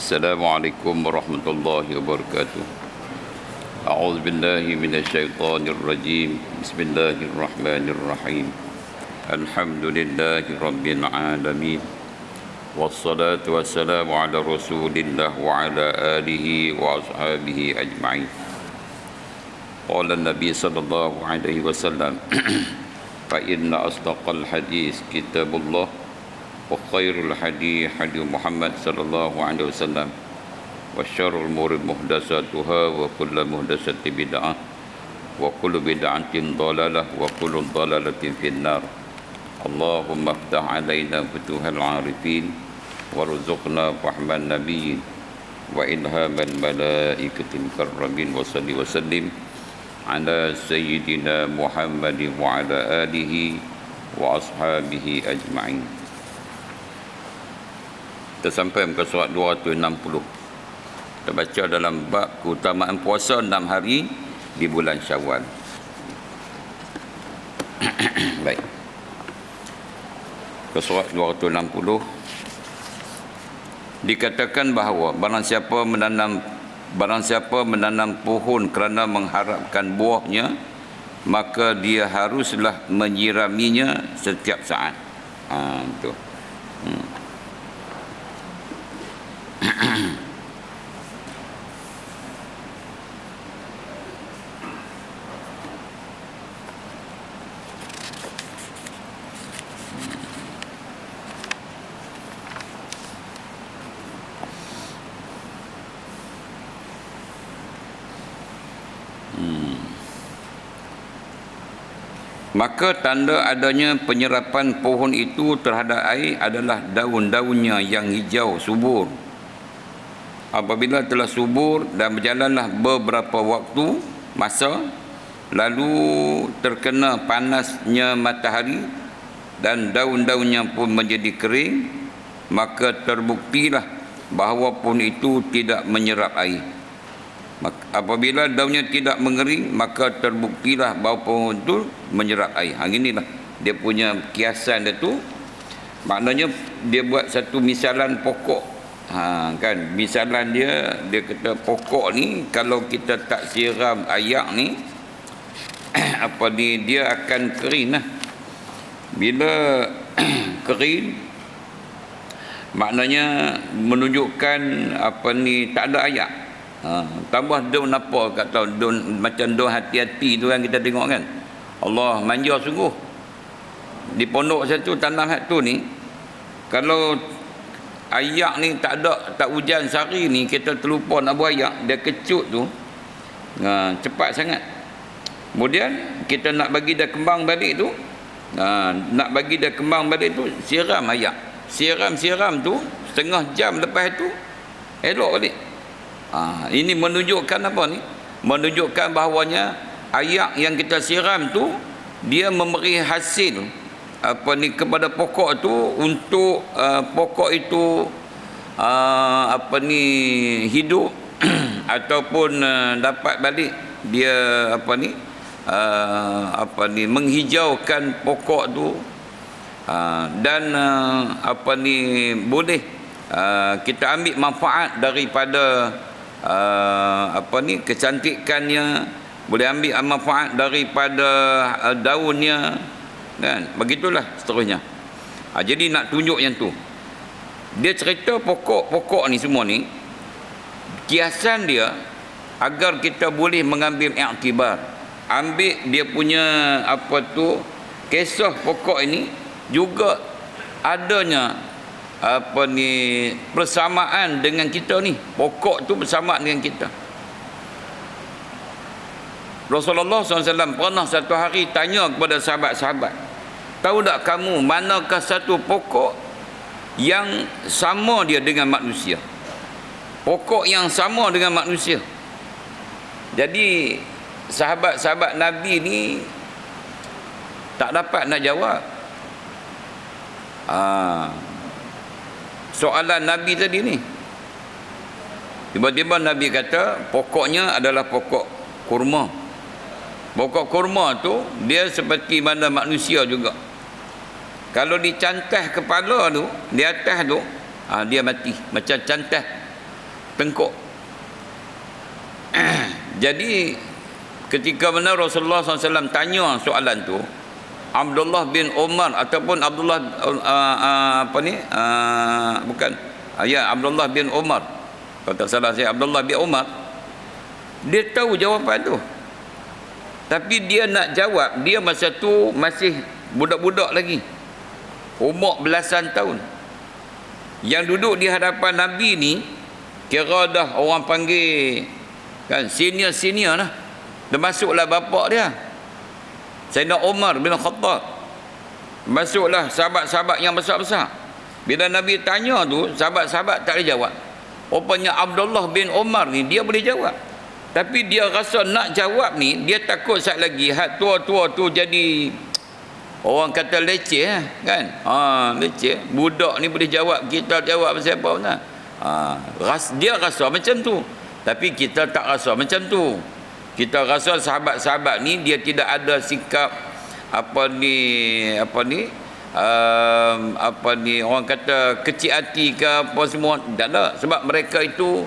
Assalamualaikum warahmatullahi wabarakatuh. A'udzu billahi minasyaitonir rajim. Bismillahirrahmanirrahim. Alhamdulillahi rabbil alamin. Wassalatu wassalamu ala Rasulillah wa ala alihi wa ashabihi ajma'in. Qala Nabi sallallahu alaihi wasallam, fa inna asdaqal hadis kitabullah wa khairul hadi hadi Muhammad sallallahu alaihi wasallam wa syarrul umuri muhdatsatuha wa kullu muhdatsatin bid'ah wa kullu bid'atin dhalalah wa kullu dhalalatin finnar. Allahumma iftah alaina futuhal arifin warzuqna fahman nabiyyin wa ilhamal malaikatil karramin wa salli wa sallim ala sayyidina Muhammadin wa ala alihi wa ashabihi ajma'in. Kita sampai muka surat 260. Kita baca dalam bab keutamaan puasa 6 hari di bulan Syawal. Baik. Ke surat 260 dikatakan bahawa barang siapa menanam pohon kerana mengharapkan buahnya, maka dia haruslah menyiraminya setiap saat. Itu. Maka tanda adanya penyerapan pohon itu terhadap air adalah daun-daunnya yang hijau subur. Apabila telah subur dan berjalanlah beberapa waktu masa, lalu terkena panasnya matahari dan daun-daunnya pun menjadi kering, maka terbuktilah bahawa pohon itu tidak menyerap air. Apabila daunnya tidak mengering, maka terbuktilah bahawa pohon itu menyerap air. Inilah dia punya kiasan dia tu. Maknanya dia buat satu misalan pokok. Kan misalan dia kata pokok ni kalau kita tak siram air ni dia akan kering lah. Bila kering, maknanya menunjukkan tak ada air. Tambah daun apa kat tahu, daun macam daun hati-hati tu kan kita tengok kan. Allah manja sungguh. Di pondok satu tanam satu ni, kalau ayak ni tak hujan sehari ni, kita terlupa nak buat ayak, dia kecut tu cepat sangat. Kemudian kita nak bagi dia kembang balik tu, siram ayak. Siram tu setengah jam lepas tu elok balik. Ini menunjukkan apa ni? Menunjukkan bahawanya ayak yang kita siram tu dia memberi hasil kepada pokok tu untuk pokok itu hidup ataupun dapat balik dia menghijaukan pokok tu dan boleh kita ambil manfaat daripada kecantikannya, boleh ambil manfaat daripada daunnya, kan, begitulah seterusnya. Jadi nak tunjuk yang tu, dia cerita pokok ni semua ni, kiasan dia agar kita boleh mengambil iktibar, ambil dia punya kisah pokok ini juga adanya persamaan dengan kita ni. Pokok tu bersamaan dengan kita. Rasulullah SAW pernah satu hari tanya kepada sahabat-sahabat, tahu tak kamu manakah satu pokok yang sama dia dengan manusia? Pokok yang sama dengan manusia. Jadi sahabat-sahabat Nabi ni tak dapat nak jawab soalan Nabi tadi ni. Tiba-tiba Nabi kata pokoknya adalah pokok kurma. Pokok kurma tu dia seperti mana manusia juga. Kalau dicantah kepala tu di atas tu, dia mati macam cantah tengkuk. Jadi ketika mana Rasulullah SAW tanya soalan tu, Abdullah bin Umar ataupun Abdullah Abdullah bin Umar, kalau tak salah saya Abdullah bin Umar, dia tahu jawapan tu, tapi dia nak jawab, dia masa tu masih budak-budak lagi, umur belasan tahun. Yang duduk di hadapan Nabi ni kira dah orang panggil kan senior lah, termasuklah bapak dia Sayyidina Umar bin Khattab, masuklah sahabat-sahabat yang besar-besar. Bila Nabi tanya tu, sahabat-sahabat tak boleh jawab. Rupanya Abdullah bin Umar ni dia boleh jawab, tapi dia rasa nak jawab ni, dia takut sat lagi hak tua-tua tu jadi orang kata leceh kan. Leceh, budak ni boleh jawab, kita jawab pasal apa benar. Dia rasa macam tu, tapi kita tak rasa macam tu. Kita rasa sahabat-sahabat ni dia tidak ada sikap orang kata kecil hati ke apa semua, tak ada. Sebab mereka itu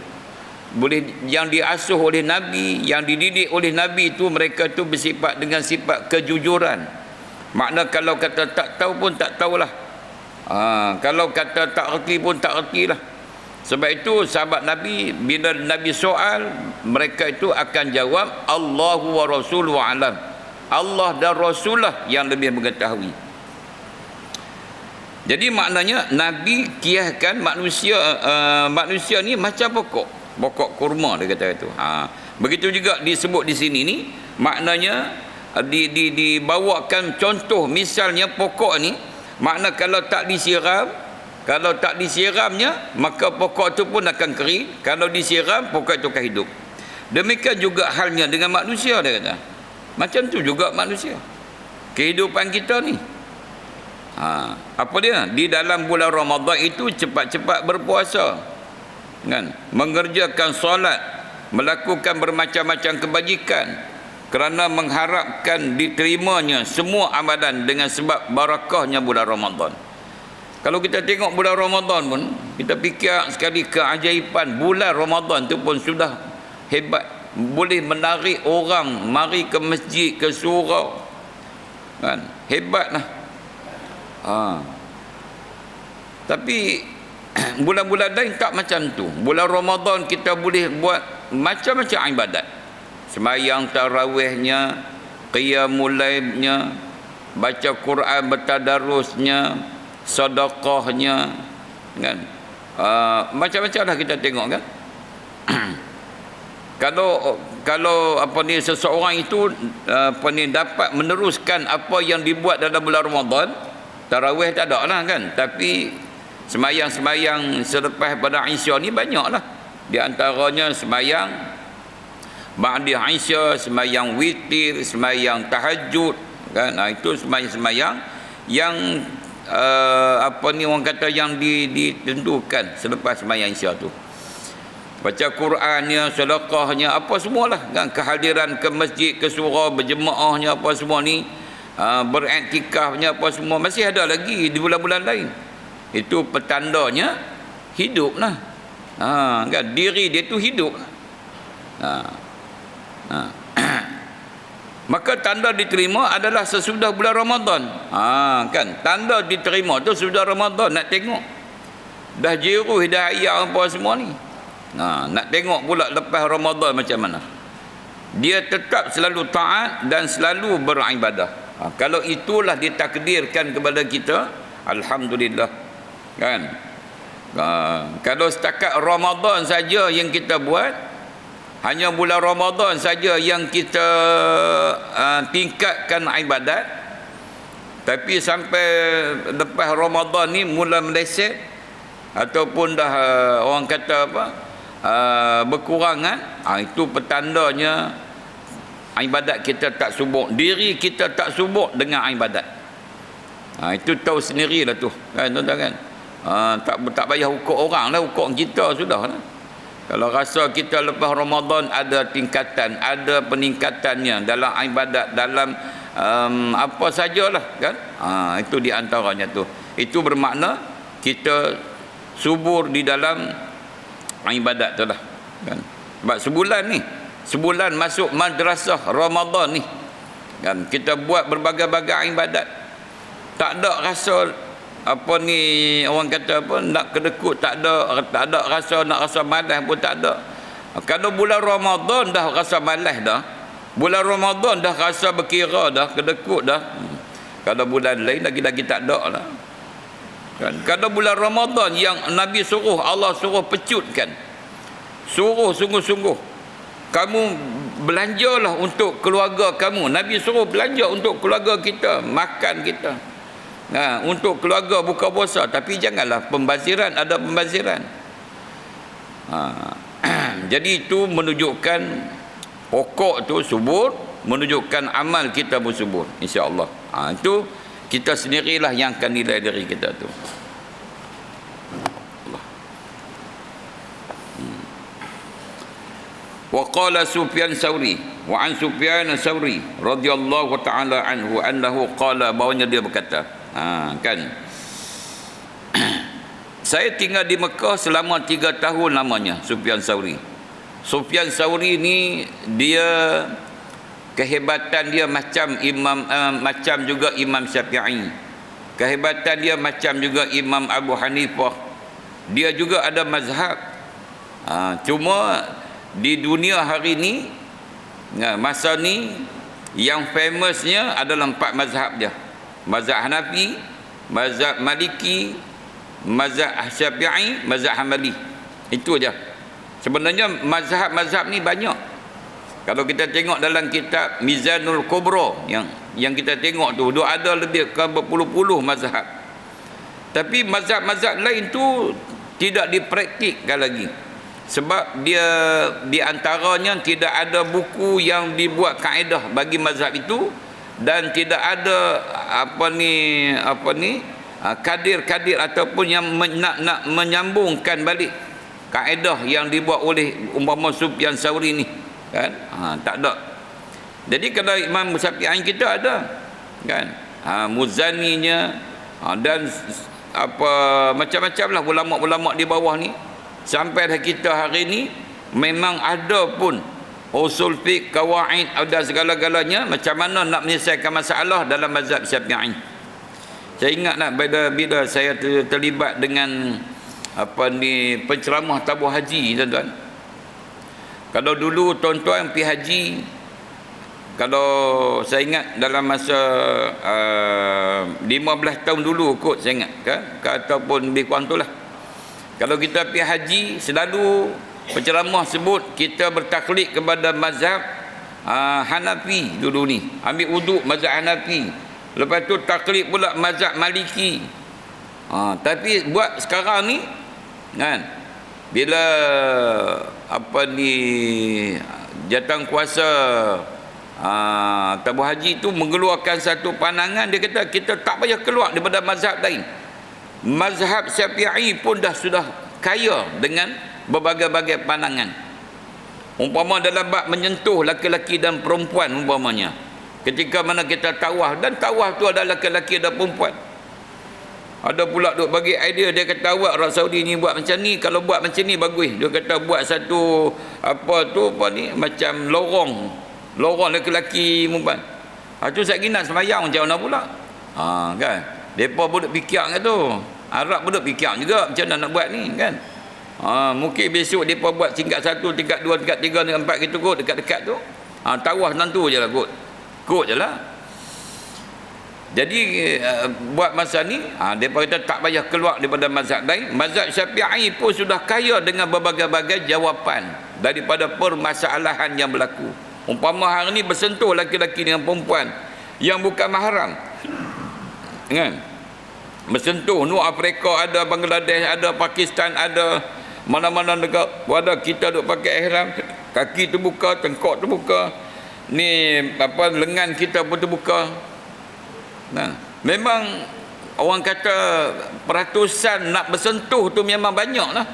boleh, yang diasuh oleh Nabi, yang dididik oleh Nabi itu, mereka tu bersifat dengan sifat kejujuran. Makna kalau kata tak tahu pun tak tahulah, kalau kata tak erti pun tak ertilah. Sebab itu sahabat Nabi, bila Nabi soal, mereka itu akan jawab Allahu wa rasuluhu alam. Allah dan Rasulullah yang lebih mengetahui. Jadi maknanya Nabi kiaskan manusia ni macam pokok kurma, dia kata itu. Begitu juga disebut di sini ni, maknanya dibawakan contoh, misalnya pokok ni, makna kalau tak disiramnya maka pokok itu pun akan kering, kalau disiram pokok itu akan hidup. Demikian juga halnya dengan manusia, dia kata. Macam tu juga manusia, kehidupan kita ni. Apa dia? Di dalam bulan Ramadan itu cepat-cepat berpuasa kan, mengerjakan solat, melakukan bermacam-macam kebajikan, kerana mengharapkan diterimanya semua amalan dengan sebab barakahnya bulan Ramadan. Kalau kita tengok bulan Ramadan pun, kita fikir sekali keajaiban bulan Ramadan tu pun sudah hebat, boleh menarik orang mari ke masjid, ke surau kan, hebatlah. Tapi bulan-bulan lain tak macam tu. Bulan Ramadan kita boleh buat macam-macam ibadat, sembahyang tarawihnya, qiyamul lailnya, baca Quran bertadarusnya, sedekahnya kan, macam-macam dah kita tengok kan. Kalau seseorang itu dapat meneruskan apa yang dibuat dalam bulan Ramadan, tarawih tak ada lah kan, tapi sembahyang selepas pada Isya ni banyak lah. Di antaranya sembahyang ba'da Isya, sembahyang witir, sembahyang tahajud kan. Itu sembahyang yang orang kata yang ditentukan selepas sembahyang Isya tu. Baca Qurannya, sedekahnya, apa semualah kan, kehadiran ke masjid, ke surau, berjemaahnya, apa semua ni, beriktikafnya, apa semua masih ada lagi di bulan-bulan lain. Itu petandanya hidup lah. Kan, diri dia tu hidup. Maka tanda diterima adalah sesudah bulan Ramadan. Kan, tanda diterima tu sudah Ramadan. Nak tengok dah jiruh dah ayat apa semua ni. Nak tengok pula lepas Ramadan macam mana. Dia tetap selalu taat dan selalu beribadah. Kalau itulah ditakdirkan kepada kita, alhamdulillah kan. Kalau setakat Ramadan saja yang kita buat, hanya bulan Ramadan saja yang kita tingkatkan ibadat, tapi sampai lepas Ramadan ni mula meleset ataupun dah orang kata berkurangan, itu petandanya ibadat kita tak subur, diri kita tak subur dengan ibadat. Itu tahu sendirilah tu kan, tuan-tuan kan. Tak payah ukur orang lah, ukur kita sudah lah. Kalau rasa kita lepas Ramadan ada tingkatan, ada peningkatannya dalam ibadat, dalam apa sajalah kan, itu di antaranya tu. Itu bermakna kita subur di dalam ibadat tu lah kan. Sebab sebulan masuk madrasah Ramadan ni kan, kita buat berbagai-bagai ibadat, tak ada rasa apa ni orang kata apa, nak kedekut tak ada rasa, nak rasa malas pun tak ada. Kalau bulan Ramadan dah rasa malas dah, bulan Ramadan dah rasa berkira dah, kedekut dah, kalau bulan lain lagi-lagi tak ada lah kan. Kalau bulan Ramadan yang Nabi suruh, Allah suruh pecutkan, suruh sungguh-sungguh kamu belanjalah untuk keluarga kamu. Nabi suruh belanja untuk keluarga kita, makan kita, untuk keluarga buka puasa. Tapi janganlah pembaziran, ada pembaziran. Jadi itu menunjukkan pokok tu subur, menunjukkan amal kita pun subur, insya-Allah. Itu kita sendirilah yang akan nilai diri kita tu. Wa qala Sufyan Tsauri, wa an Sufyan Tsauri radhiyallahu taala anhu annahu qala, bawanya dia berkata, kan, saya tinggal di Mekah selama 3 tahun lamanya. Sufyan Tsauri ni dia kehebatan dia macam macam juga Imam Syafi'i, kehebatan dia macam juga Imam Abu Hanifah. Dia juga ada mazhab, cuma di dunia hari ni, masa ni yang famousnya adalah 4 mazhab dia. Mazhab Hanafi, mazhab Maliki, mazhab Syafi'i, mazhab Hanbali. Itu aja. Sebenarnya mazhab-mazhab ni banyak. Kalau kita tengok dalam kitab Mizanul Kubra yang kita tengok tu, ada lebih ke berpuluh-puluh mazhab. Tapi mazhab-mazhab lain tu tidak dipraktikkan lagi. Sebab dia di antaranya tidak ada buku yang dibuat kaedah bagi mazhab itu, dan tidak ada kadir-kadir ataupun yang nak menyambungkan balik kaedah yang dibuat oleh umpama Sufyan Tsauri ni kan. Tak ada. Jadi kalau Imam Syafi'i kita ada kan, Muzaninya, dan apa macam-macam lah ulama-ulama di bawah ni. Sampai kita hari ni memang ada pun usul fiqh, kawaid, ada segala-galanya macam mana nak menyelesaikan masalah dalam mazhab Syafi'i. Saya ingatlah bila saya terlibat dengan penceramah tabung haji, tuan-tuan. Kalau dulu tuan-tuan pergi haji, kalau saya ingat dalam masa 15 tahun dulu kot saya ingat kan, ataupun lebih kurang tu lah. Kalau kita pergi haji, selalu penceramah sebut kita bertaklid kepada mazhab Hanafi dulu ni. Ambil wuduk mazhab Hanafi. Lepas tu taklid pula mazhab Maliki. Tapi buat sekarang ni kan, bila jawatan kuasa tabung haji tu mengeluarkan satu pandangan, dia kata kita tak payah keluar daripada mazhab lain. Mazhab Syafi'i pun sudah kaya dengan berbagai-bagai pandangan. Umpama dalam bab menyentuh laki-laki dan perempuan, umpamanya ketika mana kita tawaf, dan tawaf tu ada laki-laki dan perempuan. Ada pula duk bagi idea, dia kata awak orang Saudi ni buat macam ni, kalau buat macam ni bagus. Dia kata buat satu macam lorong laki-laki perempuan. Tu saya nak semayang macam mana pula? Kan, depa pun duk fikir kat tu. Arab pun duk fikir juga macam mana nak buat ni kan. Mungkin besok depa buat tingkat 1, tingkat 2, tingkat 3, tingkat 4 gitu kot, dekat-dekat tu. Tawaf tentu je lah kot. Kot je lah. Jadi buat masa ni depa kata tak payah keluar daripada mazhab lain. Mazhab Syafi'i pun sudah kaya dengan berbagai-bagai jawapan daripada permasalahan yang berlaku. Umpama hari ni bersentuh laki-laki dengan perempuan yang bukan mahram kan, bersentuh Afrika ada, Bangladesh ada, Pakistan ada, mana-mana negara ada, kita duk pakai ihram, kaki terbuka, tengkok terbuka, ni lengan kita pun terbuka. Memang orang kata peratusan nak bersentuh tu memang banyak lah.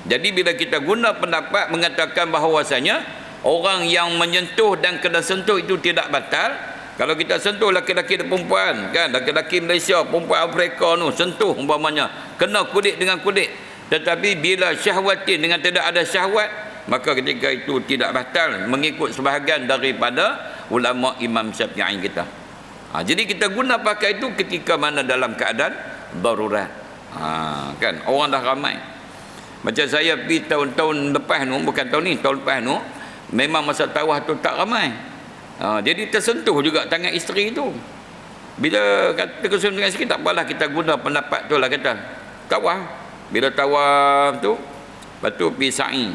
Jadi bila kita guna pendapat mengatakan bahawasanya orang yang menyentuh dan kena sentuh itu tidak batal. Kalau kita sentuh laki-laki dan perempuan kan, laki-laki Malaysia, perempuan Afrika tu sentuh umpamanya, kena kulit dengan kulit, Tetapi bila syahwatin dengan tidak ada syahwat, maka ketika itu tidak batal mengikut sebahagian daripada ulama Imam Syafi'i kita. Jadi kita guna pakai itu ketika mana dalam keadaan darurat. Kan orang dah ramai. Macam saya pergi tahun-tahun lepas tu, bukan tahun ni, tahun lepas tu, memang masa tawaf tu tak ramai. Jadi tersentuh juga tangan isteri tu. Bila kata kesentuh dengan isteri, tak apalah, kita guna pendapat tu lah, kata tawaf. Bila tawaf tu, lepas tu pergi sa'i.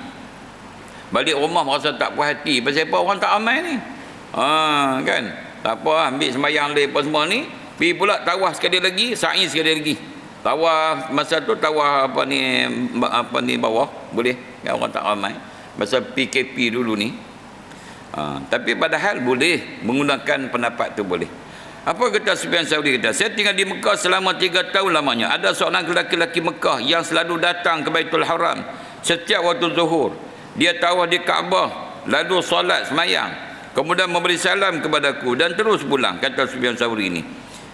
Balik rumah merasa tak puas hati. Pasal apa orang tak ramai ni? Kan? Tak apa, ambil sembahyang lepas semua ni, pergi pula tawaf sekali lagi, sa'i sekali lagi. Tawaf masa tu tawaf apa ni bawah boleh, kan orang tak ramai. Masa PKP dulu ni. Tapi padahal boleh menggunakan pendapat tu, boleh. Apa kata Sufyan Tsauri? Kata, saya tinggal di Mekah selama 3 tahun lamanya. Ada seorang lelaki Mekah yang selalu datang ke Baitul Haram setiap waktu zuhur. Dia tawaf di Kaabah, lalu solat semayang, kemudian memberi salam kepadaku dan terus pulang, kata Sufyan Tsauri ini.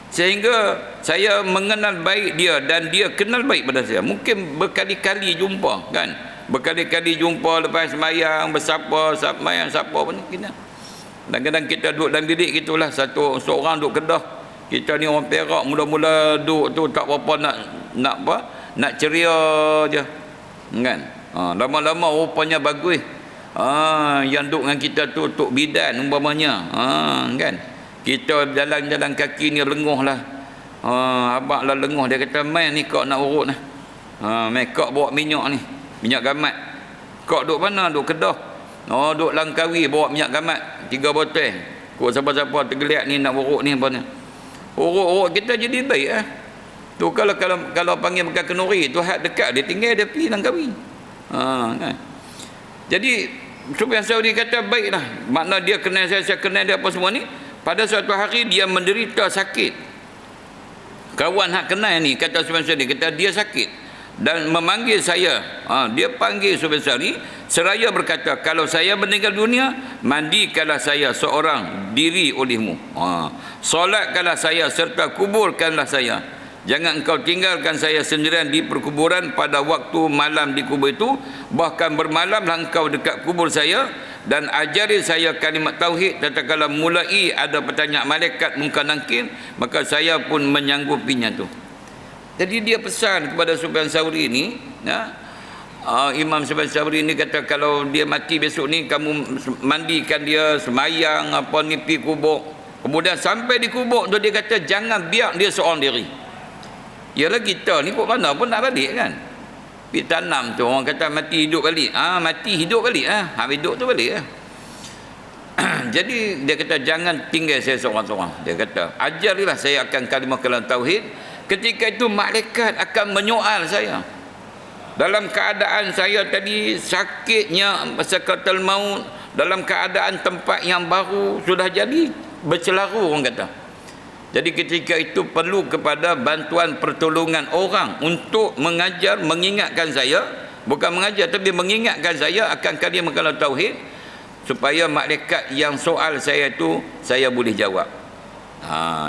Sehingga saya mengenal baik dia dan dia kenal baik pada saya. Mungkin berkali-kali jumpa, kan? Berkali-kali jumpa lepas semayang, bersapa, semayang, siapa pun kita. Kadang-kadang kita duduk dalam bilik gitulah, seorang duduk Kedah. Kita ni orang Perak, mula-mula duduk tu tak berapa nak ceria je. Kan? Lama-lama rupanya bagus. Yang duduk dengan kita tu Tok Bidan umpamanya. Kan? Kita jalan-jalan kaki ni lenguh lah. Abang lah lenguh. Dia kata, main ni kau nak urut lah. Main kau bawa minyak ni, minyak gamat. Kau duduk mana? Duduk Kedah. Duduk Langkawi bawa minyak gamat 3 botol. Kau siapa-siapa tergeliat ni nak urut ni apa ni. Urut-urut kita jadi baik lah. Tu kalau panggil bekas kenuri tu hak dekat, dia tinggal dia pergi Langkawi. Kan? Jadi Sufyan Tsauri kata baiklah, makna dia kenal saya kenal dia apa semua ni. Pada suatu hari dia menderita sakit. Kawan hak kenal ni, kata Sufyan Tsauri, kata dia sakit dan memanggil saya. Dia panggil Sufyan Tsauri seraya berkata, kalau saya meninggal dunia, mandikanlah saya seorang diri olehmu, solatkanlah saya serta kuburkanlah saya. Jangan engkau tinggalkan saya sendirian di perkuburan pada waktu malam di kubur itu. Bahkan bermalamlah engkau dekat kubur saya dan ajari saya kalimat tauhid. Tatkala mulai ada pertanyaan malaikat Munkar Nakir, maka saya pun menyanggupinya tu. Jadi dia pesan kepada Sufyan Tsauri ni, Imam Sufyan Tsauri ni kata, kalau dia mati besok ni, kamu mandikan dia, semayang apa ni, pergi kubur. Kemudian sampai di kubur tu dia kata, jangan biar dia seorang diri. Yalah kita ni pun mana pun nak balik kan. Pergi tanam tu orang kata mati hidup balik. Mati hidup balik lah. Hidup tu balik lah. Jadi dia kata, jangan tinggal saya seorang-seorang. Dia kata, ajarilah saya akan kalimah kalam tauhid. Ketika itu malaikat akan menyoal saya. Dalam keadaan saya tadi sakitnya, sakaratul maut, dalam keadaan tempat yang baru sudah jadi bercelaru orang kata. Jadi ketika itu perlu kepada bantuan pertolongan orang untuk mengajar, mengingatkan saya, bukan mengajar tapi mengingatkan saya akan kalimah kalam tauhid, supaya malaikat yang soal saya itu saya boleh jawab.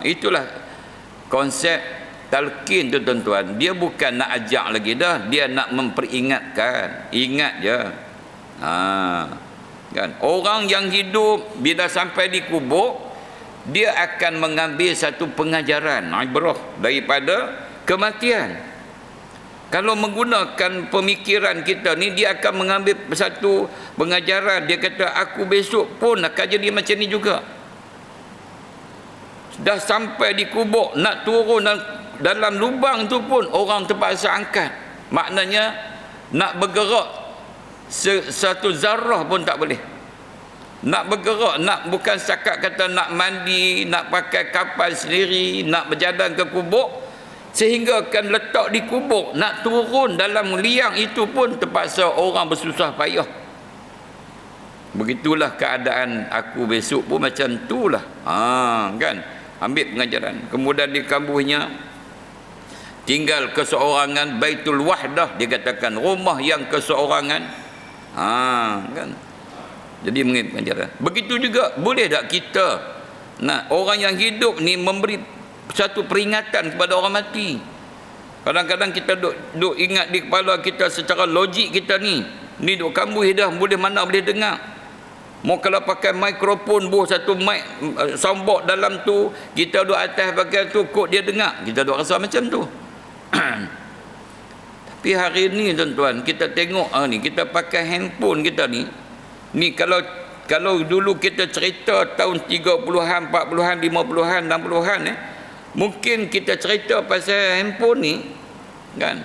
Itulah konsep talqin tu tuan-tuan. Dia bukan nak ajak lagi dah, dia nak memperingatkan. Ingat je. Kan? Orang yang hidup bila sampai di kubur, dia akan mengambil satu pengajaran, ibrah daripada kematian. Kalau menggunakan pemikiran kita ni, dia akan mengambil satu pengajaran. Dia kata, aku besok pun akan jadi macam ni juga. Dah sampai di kubur, nak turun dalam lubang tu pun orang terpaksa angkat. Maknanya nak bergerak satu zarah pun tak boleh. Nak bergerak, nak bukan setakat kata nak mandi, nak pakai kapal sendiri, nak berjalan ke kubur, sehingga akan letak di kubur, nak turun dalam liang itu pun terpaksa orang bersusah payah. Begitulah keadaan aku besok pun macam itulah. Kan? Ambil pengajaran. Kemudian di kambuhnya tinggal keseorangan, Baitul Wahdah dikatakan, rumah yang keseorangan. Kan? Jadi mengambil pengajaran. Begitu juga boleh tak kita orang yang hidup ni memberi satu peringatan kepada orang mati. Kadang-kadang kita duk ingat di kepala kita secara logik kita ni duk kambuh dah, boleh mana boleh dengar. Mau kalau pakai mikrofon satu mic soundbox dalam tu, kita duk atas pakai tu kod dia dengar, kita duk rasa macam tu. Tapi hari ni tuan-tuan, kita tengok ni, kita pakai handphone kita ni kalau dulu kita cerita tahun 30-an, 40-an, 50-an, 60-an mungkin kita cerita pasal handphone ni kan,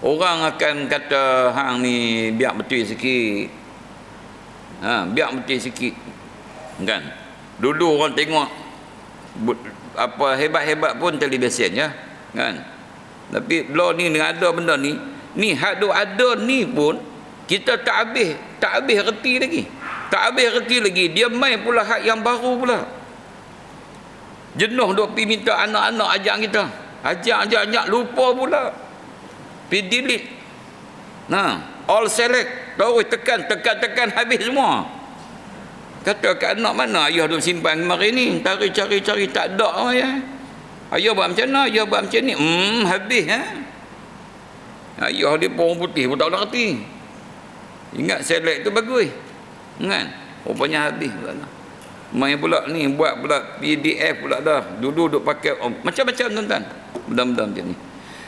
orang akan kata hang ni biar betul sikit. Biar betul sikit kan. Dulu orang tengok apa hebat-hebat pun televisen ya kan. Tapi bila ni dengan ada benda ni hak duk ada ni pun kita tak habis reti lagi. Tak habis reti lagi. Dia main pula hak yang baru pula. Jenuh duk pergi minta anak-anak ajak kita. Ajak lupa pula. Pergi delete. All select. Terus tekan habis semua. Kata kat anak, mana ayah duk simpan kemarin ni? Cari tak ada ayah. Ayah buat macam mana? Ayah buat macam ni. Habis ayah dia pun putih pun tak boleh reti. Ingat select tu bagus kan? Rupanya habis pula. Main pula ni, buat pula PDF pula dah. Dulu duk pakai macam-macam tuan-tuan. Benda-benda macam ni.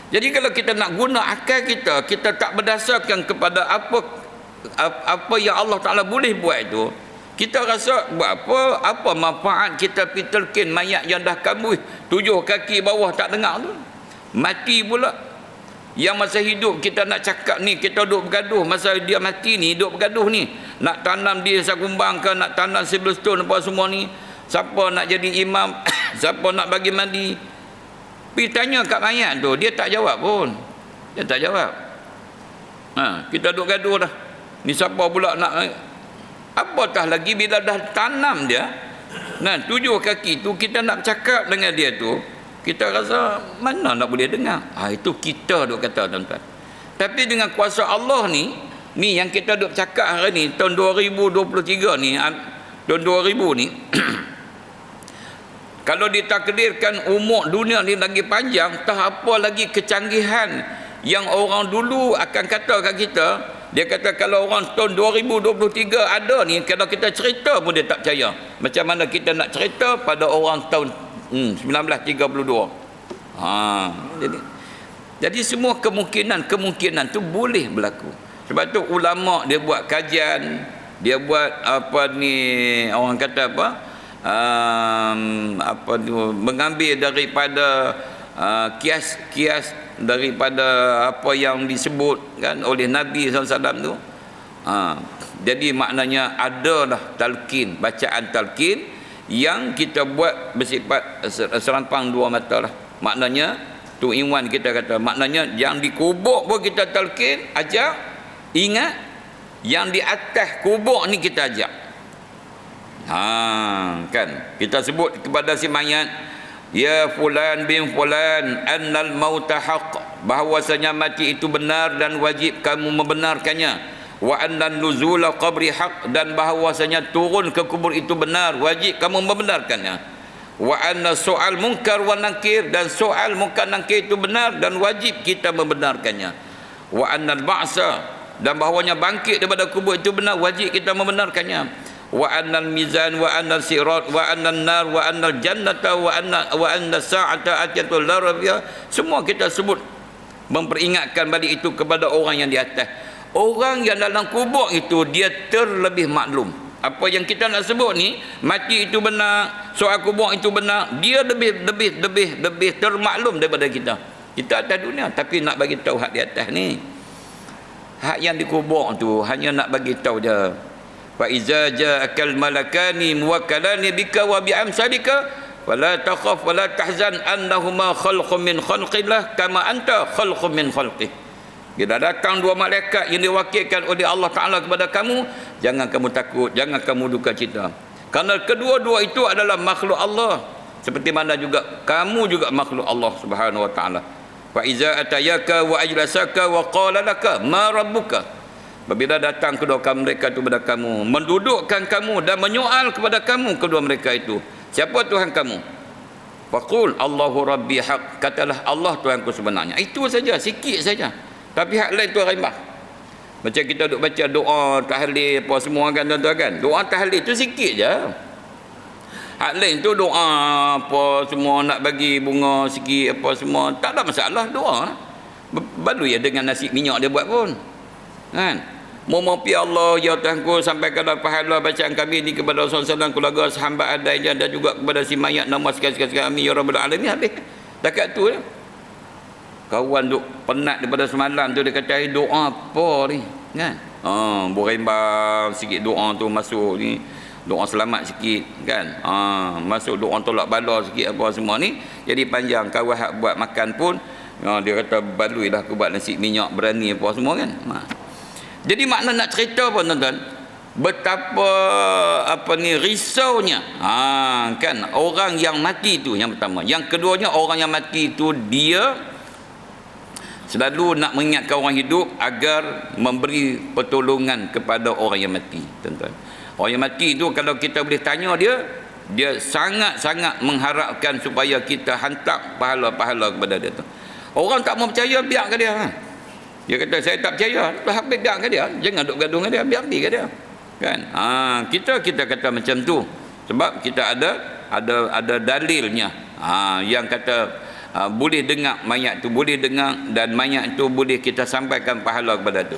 Jadi kalau kita nak guna akal kita tak berdasarkan kepada apa yang Allah Ta'ala boleh buat itu, kita rasa buat apa manfaat kita pitulkin mayat yang dah kambuh 7 kaki bawah tak dengar tu, mati pula. Yang masa hidup kita nak cakap ni, kita duk bergaduh, masa dia mati ni duk bergaduh ni, nak tanam dia sakumbang ke, nak tanam Silverstone apa semua ni, siapa nak jadi imam siapa nak bagi mandi. Pergi tanya kat mayat tu, dia tak jawab pun. Dia tak jawab. Kita duk gaduh dah, ni siapa pula nak. Apatah lagi bila dah tanam dia 7 kaki tu, kita nak cakap dengan dia tu, kita rasa mana nak boleh dengar. Itu kita duk kata tuan-tuan. Tapi dengan kuasa Allah ni yang kita duk cakap hari ni, tahun 2023 ni, tahun 2000 ni kalau ditakdirkan umur dunia ni lagi panjang, tak apa lagi kecanggihan yang orang dulu akan kata kat kita. Dia kata kalau orang tahun 2023 ada ni, kalau kita cerita pun dia tak percaya. Macam mana kita nak cerita pada orang tahun 1932. Jadi semua kemungkinan tu boleh berlaku. Sebab tu ulama dia buat kajian, dia buat orang kata mengambil daripada kias daripada apa yang disebut kan oleh Nabi SAW tu. Jadi maknanya adalah talqin, bacaan talqin yang kita buat bersifat serampang 2 mata lah. Maknanya tu Iwan kita kata, maknanya yang di kubur pun kita talqin, ajak, ingat, yang di atas kubur ni kita ajak. Kan kita sebut kepada si mayat, ya fulan bin fulan annal mauta haqq, bahwasanya mati itu benar dan wajib kamu membenarkannya. Wa annan nuzula qabri haqq, dan bahwasanya turun ke kubur itu benar, wajib kamu membenarkannya. Wa anna soal munkar wa nakir, dan soal munkar nakir itu benar dan wajib kita membenarkannya. Wa annal ba'sa, dan bahwanya bangkit daripada kubur itu benar, wajib kita membenarkannya. Wa annal mizan wa annal sirat wa annan nar wa annal jannata wa anna sa'ata atyatul la rabiya. Semua kita sebut memperingatkan balik itu kepada orang yang di atas. Orang yang dalam kubur itu dia terlebih maklum. Apa yang kita nak sebut ni, mati itu benar, soal kubur itu benar, dia lebih termaklum daripada kita. Kita atas dunia tapi nak bagi tahu hak di atas ni. Hak yang di kubur tu hanya nak bagi tahu je. Fa iza ja'akal malakani muwakkalani bika wa bi amsalika fala takhaf wala tahzan annahuma khalqun min khalqillah kama anta khalqun min khalqih. Bila datang 2 malaikat yang diwakilkan oleh Allah Ta'ala kepada kamu, jangan kamu takut, jangan kamu duka cita, kerana kedua-dua itu adalah makhluk Allah, seperti mana juga kamu juga makhluk Allah Subhanahu wa Ta'ala. Fa iza atayaka wa ajlasaka wa qala laka ma rabbuka, apabila datang kedua mereka itu kepada kamu, mendudukkan kamu dan menyoal kepada kamu kedua mereka itu, siapa Tuhan kamu? Faqul Allahu rabbi haq, katalah Allah Tuhanku sebenarnya. Itu saja, sikit saja. Tapi hak lain tu rimbah. Macam kita duk baca doa tahlil apa semua kan tuan-tuan kan. Doa tahlil tu sikit je. Hak lain tu doa apa semua nak bagi bunga sikit apa semua, tak ada masalah doa. Balui ya dengan nasi minyak dia buat pun. Kan? Memopi Allah ya Tuhanku sampaikanlah pahala bacaan kami ni kepada Rasulullah SAW, keluarga sahabat adanya dan juga kepada si mayat nama sekali-sekali kami ya Rabbal Alamin. Habis. Dekat tu je. Kawan duk penat daripada semalam tu dia kata doa apa ni kan, berimbang sikit doa tu masuk ni, doa selamat sikit kan, masuk doa tolak bala sikit apa semua ni, jadi panjang. Kawan hak buat makan pun dia kata balui dah aku buat nasi minyak berani apa semua kan. Jadi makna nak cerita apa tuan-tuan, betapa apa ni risaunya kan orang yang mati tu, yang pertama. Yang keduanya, orang yang mati tu dia selalu nak mengingatkan orang hidup agar memberi pertolongan kepada orang yang mati, tuan-tuan. Orang yang mati tu kalau kita boleh tanya dia sangat-sangat mengharapkan supaya kita hantar pahala-pahala kepada dia tu. Orang tak mau percaya, biarkan dia. Dia kata saya tak percaya, habis biarkan dia. Jangan duk gaduh dengan dia, biarkan dia. Kan? Kita kata macam tu sebab kita ada dalilnya. Yang kata boleh dengar mayat tu, boleh dengar, dan mayat tu boleh kita sampaikan pahala kepada tu.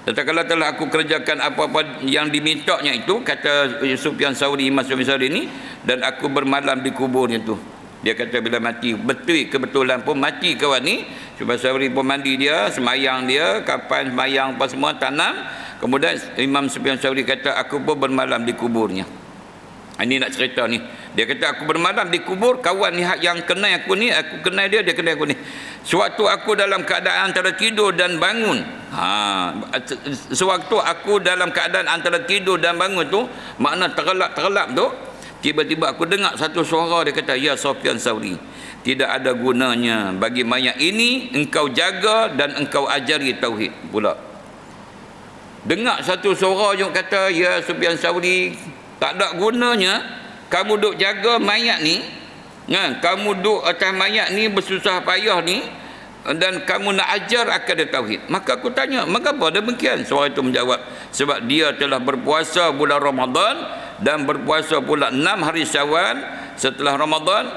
Tetapi kalau telah aku kerjakan apa-apa yang dimintanya itu, kata Sufyan Tsauri, Imam Sufyan Tsauri ni, dan aku bermalam di kuburnya tu. Dia kata bila mati, betul kebetulan pun mati kawan ni, Sufyan Tsauri pun mandi dia, semayang dia, kapan semayang apa semua, tanam. Kemudian Imam Sufyan Tsauri kata aku pun bermalam di kuburnya. Ini nak cerita ni. Dia kata aku bermalam di kubur kawan ni yang kenal aku ni, aku kenal dia kenal aku ni. Sewaktu aku dalam keadaan antara tidur dan bangun. Sewaktu aku dalam keadaan antara tidur dan bangun tu, makna terlelap tu, tiba-tiba aku dengar satu suara dia kata, ya Sufyan Tsauri, tidak ada gunanya bagi mayat ini engkau jaga dan engkau ajari tauhid pula. Dengar satu suara yang kata, ya Sufyan Tsauri, tak ada gunanya kamu duk jaga mayat ni, kan? Kamu duk atas mayat ni bersusah payah ni, dan kamu nak ajar akan dia tauhid. Maka aku tanya, mengapa demikian? Suara itu menjawab, sebab dia telah berpuasa bulan Ramadan dan berpuasa pula 6 hari Syawal setelah Ramadan.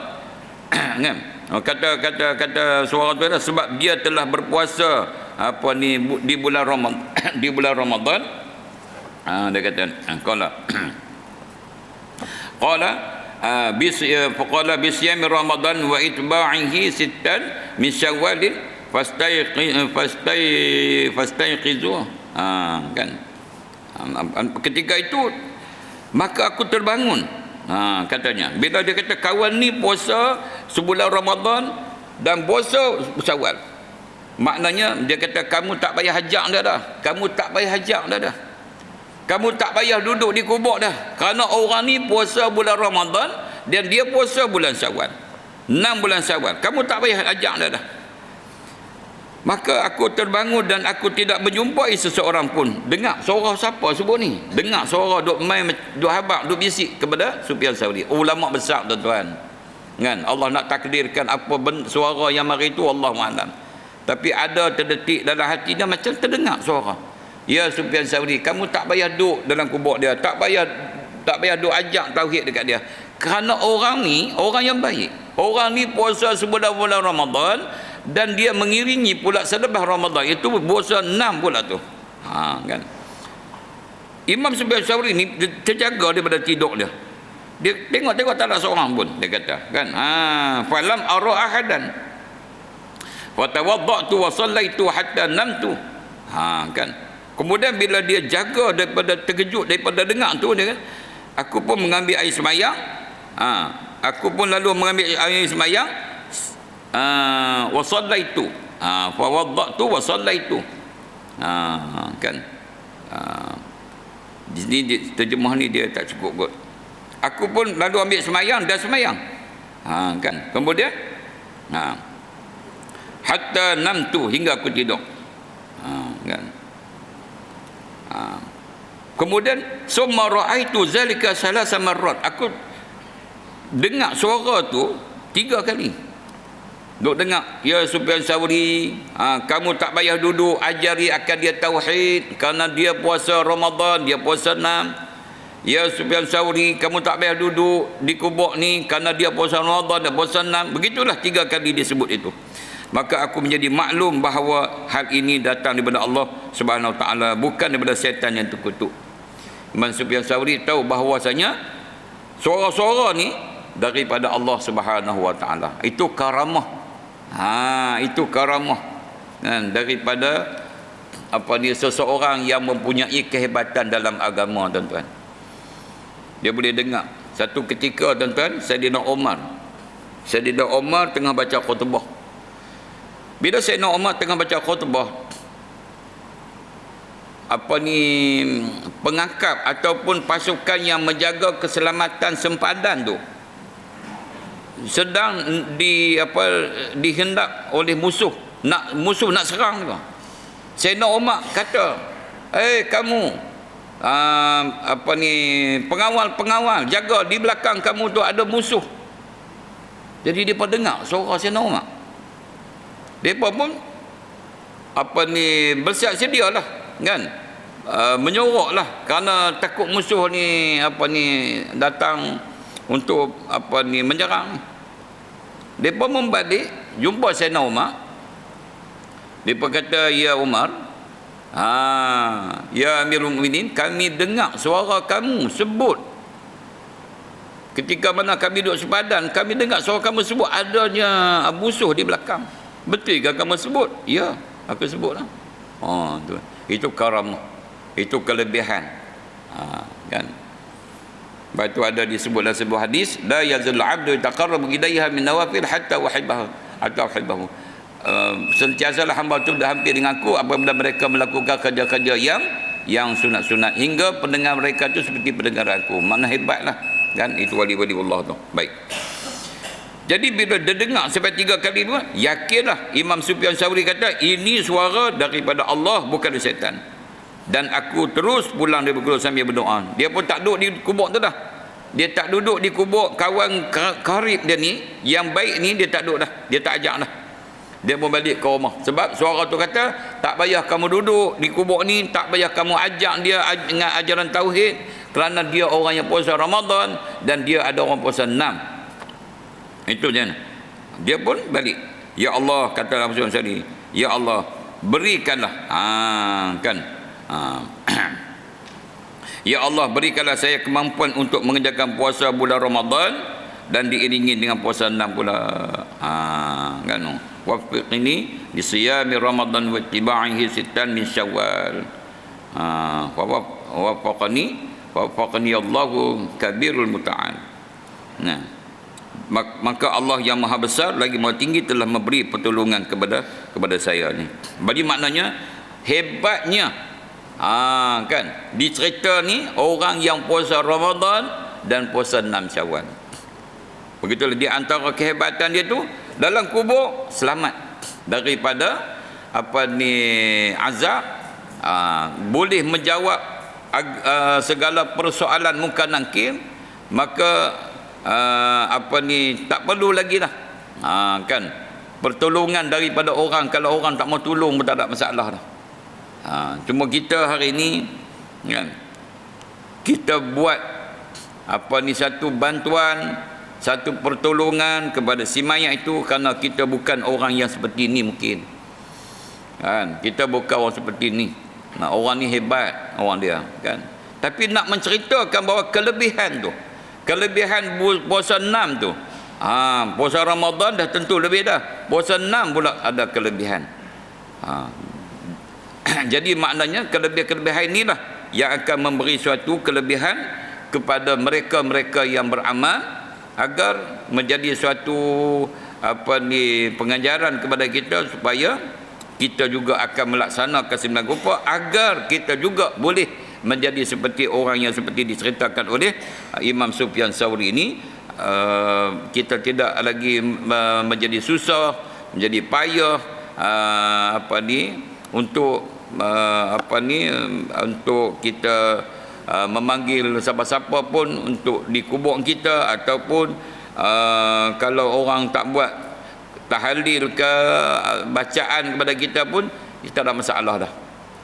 Kan? Kata suara tu adalah sebab dia telah berpuasa apa ni di bulan Ramadan di bulan Ramadan. Dia kata qala bisyami Ramadan wa itba'ihi sittan min Syawal fastayqizu. Kan, ketika itu maka aku terbangun. Katanya bila dia kata kawan ni puasa sebulan Ramadan dan puasa Syawal, maknanya dia kata kamu tak payah hajak dah. Kamu tak payah hajak dah. Kamu tak payah duduk di kubur dah. Kerana orang ni puasa bulan Ramadan dan dia puasa bulan Syawal. 6 bulan Syawal. Kamu tak payah ajak dah. Maka aku terbangun dan aku tidak menjumpai seseorang pun. Dengar suara siapa sebut ni? Dengar suara duk main, duk habaq, duk bisik kepada Sufyan Tsauri. Ulama besar tuan-tuan. Kan? Allah nak takdirkan apa suara yang mari itu, Allah Alam. Tapi ada terdetik dalam hati dia macam terdengar suara. Ya Sufyan Tsauri, kamu tak payah duduk dalam kubur dia, tak payah duduk ajak tauhid dekat dia. Kerana orang ni orang yang baik. Orang ni puasa sebulan bulan Ramadan dan dia mengiringi pula selepas Ramadan, itu puasa 6 pula tu. Kan. Imam Sufyan Tsauri ni terjaga daripada tidur dia. Dia tengok tak ada seorang pun, dia kata, kan. Falam ara ahadan. Wa tawaddatu wa sallaitu hatta namtu. Kan. Kemudian bila dia jaga daripada terkejut daripada dengar tu, dia kan, aku pun mengambil air semayang. Aku pun lalu mengambil air semayang. Wa sallaitu. Fa waddatu wa sallaitu. Kan. Di sini terjemah ni dia tak cukup kot. Aku pun lalu ambil semayang dan semayang. Kan. Kemudian hatta namtu, hingga aku tidur. Kan. Kemudian summa ra'aitu zalika salasa marrat. Aku dengar suara tu 3 kali. Duk dengar, ya Sufyan Tsauri, kamu tak payah duduk, ajari akan dia tauhid, kerana dia puasa Ramadan, dia puasa 6. Ya Sufyan Tsauri, kamu tak payah duduk di kubur ni, kerana dia puasa Ramadan, dia puasa 6. Begitulah 3 kali disebut itu. Maka aku menjadi maklum bahawa hal ini datang daripada Allah Subhanahu Wa Taala, bukan daripada syaitan yang terkutuk. Imam Sufyan Tsauri tahu bahawasanya suara-suara ni daripada Allah Subhanahu Wa Taala. Itu karamah. Itu karamah kan, daripada seseorang yang mempunyai kehebatan dalam agama, tuan-tuan. Dia boleh dengar. Satu ketika, tuan-tuan, Saidina Umar tengah baca khutbah. Bila Saidina Umar tengah baca khutbah, pengangkap ataupun pasukan yang menjaga keselamatan sempadan tu sedang dihendak oleh musuh nak serang tu. Saidina Umar kata, kamu pengawal jaga, di belakang kamu tu ada musuh. Jadi depa dengar suara Saidina Umar, depa pun bersiap sedialah kan, menyoroklah kerana takut musuh ni datang untuk menyerang. Depa membalik jumpa Saidina Umar. Depa kata, ya Umar, ya Amirul Mukminin, kami dengar suara kamu sebut ketika mana kami duduk sepadan, kami dengar suara kamu sebut adanya musuh di belakang. Betul ke kamu sebut? Ya, aku sebutlah. Tu. Itu karamah, itu kelebihan. Kan? Lepas tu ada disebut dalam sebuah hadis, la yazalul 'abdu yataqarrabu ilayha min nawafil hatta uhibbahu. Sentiasalah hamba tu dah hampir dengan aku apabila mereka melakukan kerja-kerja yang sunat-sunat, hingga pendengar mereka tu seperti pendengar aku. Mana hebatlah kan, itu wali-wali Allah tu. Baik. Jadi bila dia dengar sampai 3 kali tu, yakinlah Imam Sufyan Tsauri kata, ini suara daripada Allah, bukan dari syaitan. Dan aku terus pulang dari kubur sambil berdoa. Dia pun tak duduk di kubur tu dah. Dia tak duduk di kubur kawan karib dia ni, yang baik ni dia tak duduk dah. Dia tak ajak dah. Dia pun balik ke rumah. Sebab suara tu kata, tak payah kamu duduk di kubur ni, tak payah kamu ajak dia dengan ajaran tauhid, kerana dia orang yang puasa Ramadan dan dia ada orang puasa 6. Itu je. Dia pun balik. Ya Allah, kata Rasulullah SAW, ya Allah, berikanlah ya Allah, berikanlah saya kemampuan untuk mengerjakan puasa bulan Ramadan dan diiringi dengan puasa 6 pula. Kan? Wafiqni li siyami Ramadan wa ittiba'ihi sittan min Syawal. Wafaqani Allahu kabirul muta'al. Nah, maka Allah yang maha besar lagi maha tinggi telah memberi pertolongan kepada saya ni. Jadi maknanya hebatnya kan, di cerita ni orang yang puasa Ramadan dan puasa 6 Syawal. Begitulah di antara kehebatan dia tu, dalam kubur selamat daripada azab, boleh menjawab segala persoalan munkar nakir, maka tak perlu lagi dah kan pertolongan daripada orang. Kalau orang tak mau tolong pun tak ada masalah dah. Cuma kita hari ni kan, kita buat satu bantuan, satu pertolongan kepada si mayat itu kerana kita bukan orang yang seperti ni mungkin kan. Kita bukan orang seperti ni. Orang ni hebat, orang dia kan. Tapi nak menceritakan bahawa kelebihan puasa 6 tu, puasa Ramadan dah tentu lebih dah, puasa 6 pula ada kelebihan. Jadi maknanya kelebihan inilah yang akan memberi suatu kelebihan kepada mereka-mereka yang beramal, agar menjadi suatu pengajaran kepada kita supaya kita juga akan melaksanakan 9 rupa, agar kita juga boleh menjadi seperti orang yang seperti diceritakan oleh Imam Sufyan Tsauri ini. Kita tidak lagi menjadi susah, menjadi payah untuk untuk kita memanggil siapa-siapa pun untuk di kubur kita, ataupun Kalau orang tak buat tahlil ke bacaan kepada kita pun, kita dah masalah dah.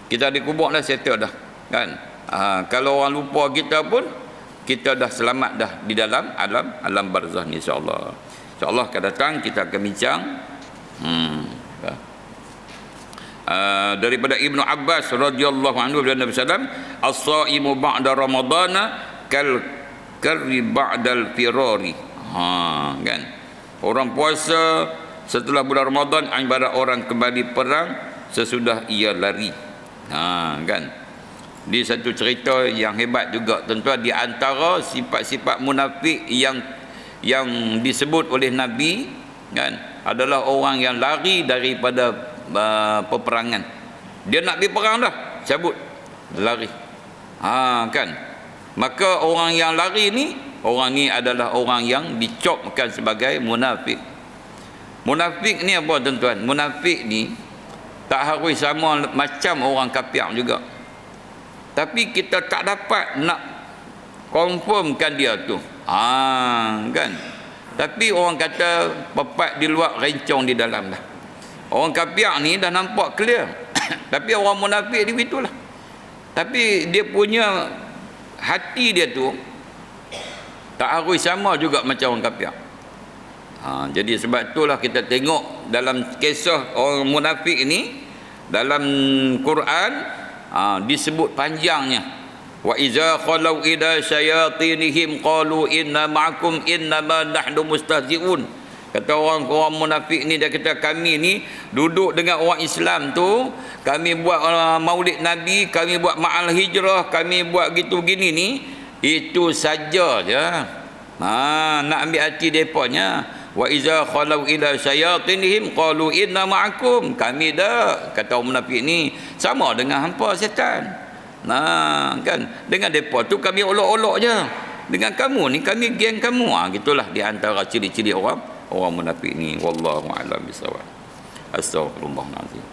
Kita dikubur dah, settle dah, kan? Kalau orang lupa kita pun, kita dah selamat dah di dalam alam barzah ni, insya-Allah. InsyaAllah akan datang kita akan bincang daripada Ibnu Abbas radhiyallahu anhu dari Nabi sallam, as-saimu ba'da ramadana kal karri ba'dal firari. Kan, orang puasa setelah bulan Ramadan ibarat orang kembali perang sesudah ia lari. Kan, di satu cerita yang hebat juga tuan-tuan, di antara sifat-sifat munafik yang disebut oleh Nabi, kan, adalah orang yang lari daripada peperangan. Dia nak pergi perang dah, cabut, lari. Kan, maka orang yang lari ni, orang ni adalah orang yang dicopkan sebagai munafik. Munafik ni apa tuan-tuan? Munafik ni tak harus sama macam orang kafir juga, tapi kita tak dapat nak confirmkan dia tu. Kan, tapi orang kata pepat di luar, rencong di dalam dah. Orang kafir ni dah nampak clear tapi orang munafik ni begitulah. Tapi dia punya hati dia tu tak harus sama juga macam orang kafir. Jadi sebab itulah kita tengok dalam kisah orang munafik ni dalam Quran, disebut panjangnya. Wa iza khalau ila syayatinihim qalu inna ma'akum innama nahnu mustahzi'un. Kata orang munafik ni, dia kata kami ni duduk dengan orang Islam tu, kami buat maulid Nabi, kami buat ma'al hijrah, kami buat gitu gini ni, itu saja je. Nak ambil hati deponya. Wa iza khalau ila syayatinihim qalu inna ma'akum. Kami dah, kata orang munafik ni, sama dengan hampa setan. Kan, dengan depa tu kami olok-olok je. Dengan kamu ni kami geng kamu. Gitulah di antara ciri-ciri orang munafik ni. Wallahu a'lam bissawab. Astaghfirullahalazim.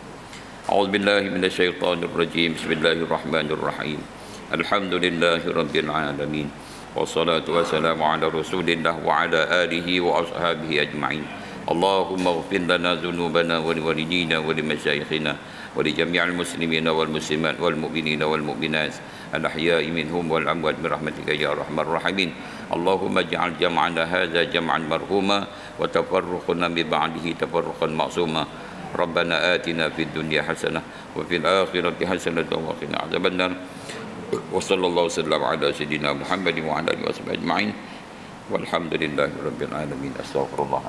A'udzubillahi minasyaitonirrajim. Bismillahirrahmanirrahim. Alhamdulillahirabbil alamin. Wassalatu wassalamu ala Rasulillah wa ala alihi wa ashabihi ajma'in. Allahumma ighfir lana dhunubana wa liwalidina wa limasyayikhina ولجميع المسلمين والمسلمات والمؤمنين والمؤمنات الأحياء منهم والأموات برحمتك يا أرحم الراحمين. اللهم اجعل جمعنا هذا جمعا مرحوما وتفرقنا من بعده تفرقا معصوما. ربنا آتنا في الدنيا حسنة وفي الآخرة حسنة وقنا عذاب النار. وصلى الله وسلم على سيدنا محمد وعلى آله وصحبه أجمعين والحمد لله رب العالمين. أستغفر الله.